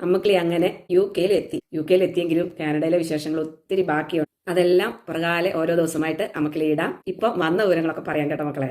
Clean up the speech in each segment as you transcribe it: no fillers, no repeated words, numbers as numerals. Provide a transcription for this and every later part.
അമ്മക്കിളി അങ്ങനെ യു കെയിൽ എത്തിയെങ്കിലും കാനഡയിലെ വിശേഷങ്ങൾ ഒത്തിരി ബാക്കിയുണ്ട്. അതെല്ലാം പുറകാലെ ഓരോ ദിവസമായിട്ട് അമ്മക്കിളി ഇടാം. ഇപ്പം വന്ന വിവരങ്ങളൊക്കെ പറയാം കേട്ടോ മക്കളെ.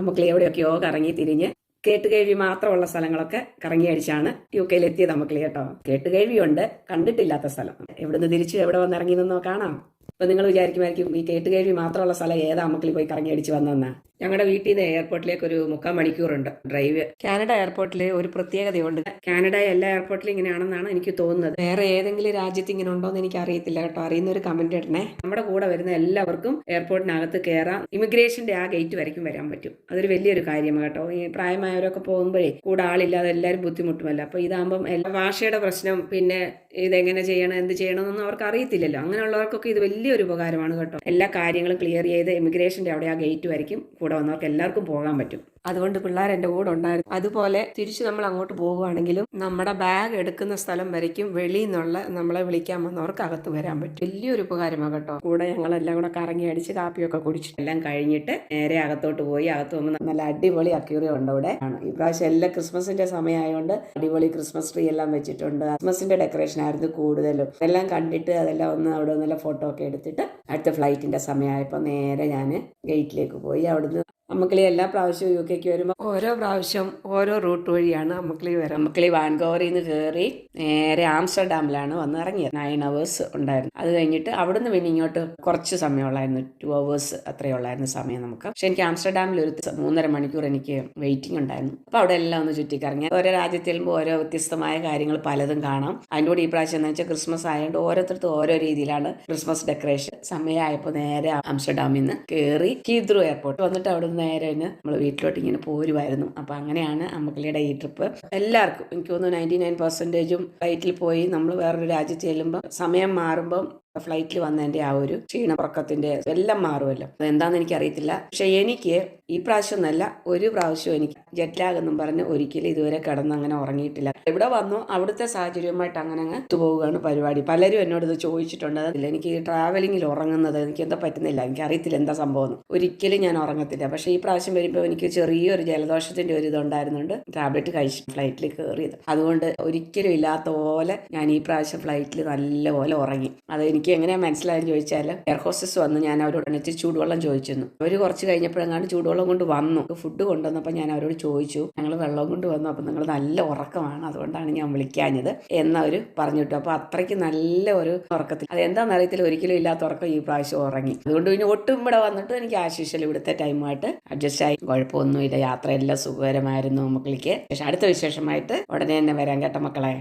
അമ്മക്കിളി എവിടെയൊക്കെയോ കറങ്ങി തിരിഞ്ഞ് കേട്ടുകേഴ്വി മാത്രമുള്ള സ്ഥലങ്ങളൊക്കെ കറങ്ങി അടിച്ചാണ് യു കെയിൽ എത്തിയത് അമ്മക്കിളി കേട്ടോ. കേട്ടുകേഴ്വിയുണ്ട്, കണ്ടിട്ടില്ലാത്ത സ്ഥലം. എവിടുന്ന് തിരിച്ചു എവിടെ വന്നിറങ്ങി നിന്നോ കാണാം. ഇപ്പൊ നിങ്ങൾ വിചാരിക്കുമായിരിക്കും ഈ കേട്ടുകേഴ്വി മാത്രമുള്ള സ്ഥലം ഏതാ അമ്മക്കിളി പോയി കറങ്ങി അടിച്ച് വന്നെന്നാ. ഞങ്ങളുടെ വീട്ടിൽ നിന്ന് എയർപോർട്ടിലേക്ക് ഒരു 3/4 മണിക്കൂറുണ്ട് ഡ്രൈവ്. കാനഡ എയർപോർട്ടിൽ ഒരു പ്രത്യേകതയുണ്ട്. കാനഡ എല്ലാ എയർപോർട്ടിലും ഇങ്ങനെയാണെന്നാണ് എനിക്ക് തോന്നുന്നത്. വേറെ ഏതെങ്കിലും രാജ്യത്ത് ഇങ്ങനെ ഉണ്ടോന്ന് എനിക്ക് അറിയത്തില്ല കേട്ടോ. അറിയുന്ന ഒരു കമന്റ് ഇടണേ. നമ്മുടെ കൂടെ വരുന്ന എല്ലാവർക്കും എയർപോർട്ടിനകത്ത് കയറാം. ഇമിഗ്രേഷന്റെ ആ ഗേറ്റ് വരയ്ക്കും വരാൻ പറ്റും. അതൊരു വലിയൊരു കാര്യമാണ് കേട്ടോ. ഈ പ്രായമായവരൊക്കെ പോകുമ്പോഴേ കൂടെ ആളില്ലാതെ എല്ലാവരും ബുദ്ധിമുട്ടുമല്ല. അപ്പൊ ഇതാകുമ്പം എല്ലാ ഭാഷയുടെ പ്രശ്നം, പിന്നെ ഇതെങ്ങനെ ചെയ്യണം എന്ത് ചെയ്യണമെന്നൊന്നും അവർക്ക് അറിയത്തില്ലല്ലോ. അങ്ങനെയുള്ളവർക്കൊക്കെ ഇത് വലിയൊരു ഉപകാരമാണ് കേട്ടോ. എല്ലാ കാര്യങ്ങളും ക്ലിയർ ചെയ്ത് ഇമിഗ്രേഷന്റെ അവിടെ ആ ഗേറ്റ് വരയ്ക്കും കൂടെ വന്നവർക്ക് എല്ലാവർക്കും പോകാൻ പറ്റും. അതുകൊണ്ട് പിള്ളേർ എൻ്റെ കൂടെ ഉണ്ടായിരുന്നു. അതുപോലെ തിരിച്ച് നമ്മൾ അങ്ങോട്ട് പോകുകയാണെങ്കിലും നമ്മുടെ ബാഗ് എടുക്കുന്ന സ്ഥലം വരയ്ക്കും വെളിയിൽ നിന്നുള്ള നമ്മളെ വിളിക്കാൻ വന്നവർക്ക് അകത്ത് വരാൻ പറ്റും. വലിയൊരു ഉപകാരമാണ് കേട്ടോ. കൂടെ ഞങ്ങളെല്ലാം കൂടെ കറങ്ങി അടിച്ച് കാപ്പിയൊക്കെ കുടിച്ചു എല്ലാം കഴിഞ്ഞിട്ട് നേരെ അകത്തോട്ട് പോയി. അകത്ത് പോകുമ്പോൾ നല്ല അടിപൊളി അക്യൂറിയം ഉണ്ട് അവിടെ. ഈ പ്രാവശ്യം എല്ലാം ക്രിസ്മസിന്റെ സമയമായതുകൊണ്ട് അടിപൊളി ക്രിസ്മസ് ട്രീ എല്ലാം വെച്ചിട്ടുണ്ട്. ക്രിസ്മസിന്റെ ഡെക്കറേഷൻ ആയിരുന്നു കൂടുതലും. എല്ലാം കണ്ടിട്ട് അതെല്ലാം ഒന്ന് അവിടെ നല്ല ഫോട്ടോ ഒക്കെ എടുത്തിട്ട് അടുത്ത ഫ്ലൈറ്റിന്റെ സമയമായപ്പോൾ നേരെ ഞാൻ ഗേറ്റിലേക്ക് പോയി. അവിടുന്ന് അമ്മക്കിളി എല്ലാ പ്രാവശ്യവും യു കെക്ക് വരുമ്പോൾ ഓരോ പ്രാവശ്യം ഓരോ റൂട്ട് വഴിയാണ് അമ്മക്കിളി വരാം. അമ്മക്കിളി വാൻകോവറിൽ നിന്ന് കയറി നേരെ ആംസ്റ്റർഡാമിലാണ് വന്ന് ഇറങ്ങിയത്. 9 hours ഉണ്ടായിരുന്നു. അത് കഴിഞ്ഞിട്ട് അവിടുന്ന് പിന്നെ ഇങ്ങോട്ട് കുറച്ച് സമയമുള്ളായിരുന്നു, 2 hours അത്രയേ ഉള്ളായിരുന്നു സമയം നമുക്ക്. പക്ഷെ എനിക്ക് ആംസ്റ്റർഡാമിൽ ഒരു 3.5 മണിക്കൂർ എനിക്ക് വെയിറ്റിംഗ് ഉണ്ടായിരുന്നു. അപ്പോൾ അവിടെ എല്ലാം ഒന്ന് ചുറ്റിക്കറങ്ങി. ഓരോ രാജ്യത്തിൽ ചെല്ലുമ്പോൾ ഓരോ വ്യത്യസ്തമായ കാര്യങ്ങൾ പലതും കാണാം. അതിൻ്റെ കൂടെ ഈ പ്രാവശ്യം എന്ന് വെച്ചാൽ ക്രിസ്മസ് ആയതുകൊണ്ട് ഓരോരുത്തർക്കും ഓരോ രീതിയിലാണ് ക്രിസ്മസ് ഡെക്കറേഷൻ. സമയമായപ്പോൾ നേരെ ആംസ്റ്റർഡാമിൽ നിന്ന് കയറി ഹീത്രൂ എയർപോർട്ട് വന്നിട്ട് അവിടെ നേരെ നമ്മൾ വീട്ടിലോട്ട് ഇങ്ങനെ പോരുമായിരുന്നു. അപ്പൊ അങ്ങനെയാണ് അമ്മക്കിളിയുടെ ഈ ട്രിപ്പ്. എല്ലാവർക്കും എനിക്ക് തോന്നുന്നു 99% ഫ്ലൈറ്റിൽ പോയി നമ്മൾ വേറൊരു രാജ്യത്ത് ചെല്ലുമ്പോൾ സമയം മാറുമ്പം ഫ്ലൈറ്റിൽ വന്നതിന്റെ ആ ഒരു ക്ഷീണപ്പുറക്കത്തിന്റെ എല്ലാം മാറുമല്ലോ. അതെന്താന്ന് എനിക്കറിയത്തില്ല. പക്ഷെ എനിക്ക് ഈ പ്രാവശ്യം എന്നല്ല, ഒരു പ്രാവശ്യം എനിക്ക് ജെറ്റ് ലാഗ് എന്നും പറഞ്ഞ് ഒരിക്കലും ഇതുവരെ കിടന്ന് അങ്ങനെ ഉറങ്ങിയിട്ടില്ല. എവിടെ വന്നു അവിടുത്തെ സാഹചര്യവുമായിട്ട് അങ്ങനെ അങ്ങ് പോവുകയാണ് പരിപാടി. പലരും എന്നോട് ഇത് ചോദിച്ചിട്ടുണ്ട്. എനിക്ക് ഈ ട്രാവലിങ്ങിൽ ഉറങ്ങുന്നത് എനിക്ക് എന്താ പറ്റുന്നില്ല, എനിക്ക് അറിയത്തില്ല എന്താ സംഭവം. ഒരിക്കലും ഞാൻ ഉറങ്ങത്തില്ല. പക്ഷേ ഈ പ്രാവശ്യം വരുമ്പോൾ എനിക്ക് ചെറിയൊരു ജലദോഷത്തിന്റെ ഒരു ഇതുണ്ടായിരുന്നുണ്ട്. ടാബ്ലറ്റ് കഴിച്ച് ഫ്ലൈറ്റിൽ കയറിയത്. അതുകൊണ്ട് ഒരിക്കലും ഇല്ലാത്ത പോലെ ഞാൻ ഈ പ്രാവശ്യം ഫ്ലൈറ്റിൽ നല്ലപോലെ ഉറങ്ങി. അത് എനിക്ക് എങ്ങനെയാ മനസ്സിലായെന്ന് ചോദിച്ചാൽ, എയർ ഹോസ്റ്റസ് വന്ന് ഞാൻ അവരോട് ഇച്ചിരി ചൂടുവെള്ളം ചോദിച്ചിരുന്നു. അവർ കുറച്ച് കഴിഞ്ഞപ്പോഴെങ്ങാണ്ട് ചൂടുവെള്ളം കൊണ്ട് വന്നു. ഫുഡ് കൊണ്ടുവന്നപ്പോൾ ഞാൻ അവരോട് ചോദിച്ചു, ഞങ്ങൾ വെള്ളം കൊണ്ട് വന്നു, അപ്പം നിങ്ങൾ നല്ല ഉറക്കമാണ്, അതുകൊണ്ടാണ് ഞാൻ വിളിക്കാഞ്ഞത് എന്നവർ പറഞ്ഞിട്ടു. അപ്പോൾ അത്രയ്ക്ക് നല്ല ഒരു ഉറക്കത്തിൽ, അതെന്താണെന്ന് അറിയത്തില്ല, ഒരിക്കലും ഇല്ലാത്ത ഉറക്കം ഈ പ്രാവശ്യം ഉറങ്ങി. അതുകൊണ്ട് പിന്നെ ഒട്ടും ഇവിടെ വന്നിട്ട് എനിക്ക് ആശിഷ്യൽ ഇവിടുത്തെ ടൈമുമായിട്ട് അഡ്ജസ്റ്റ് ആയി. കുഴപ്പമൊന്നുമില്ല. യാത്രയെല്ലാം സുഖകരമായിരുന്നു മക്കളിക്ക്. പക്ഷെ അടുത്ത വിശേഷമായിട്ട് ഉടനെ തന്നെ വരാൻ കേട്ട മക്കളെ.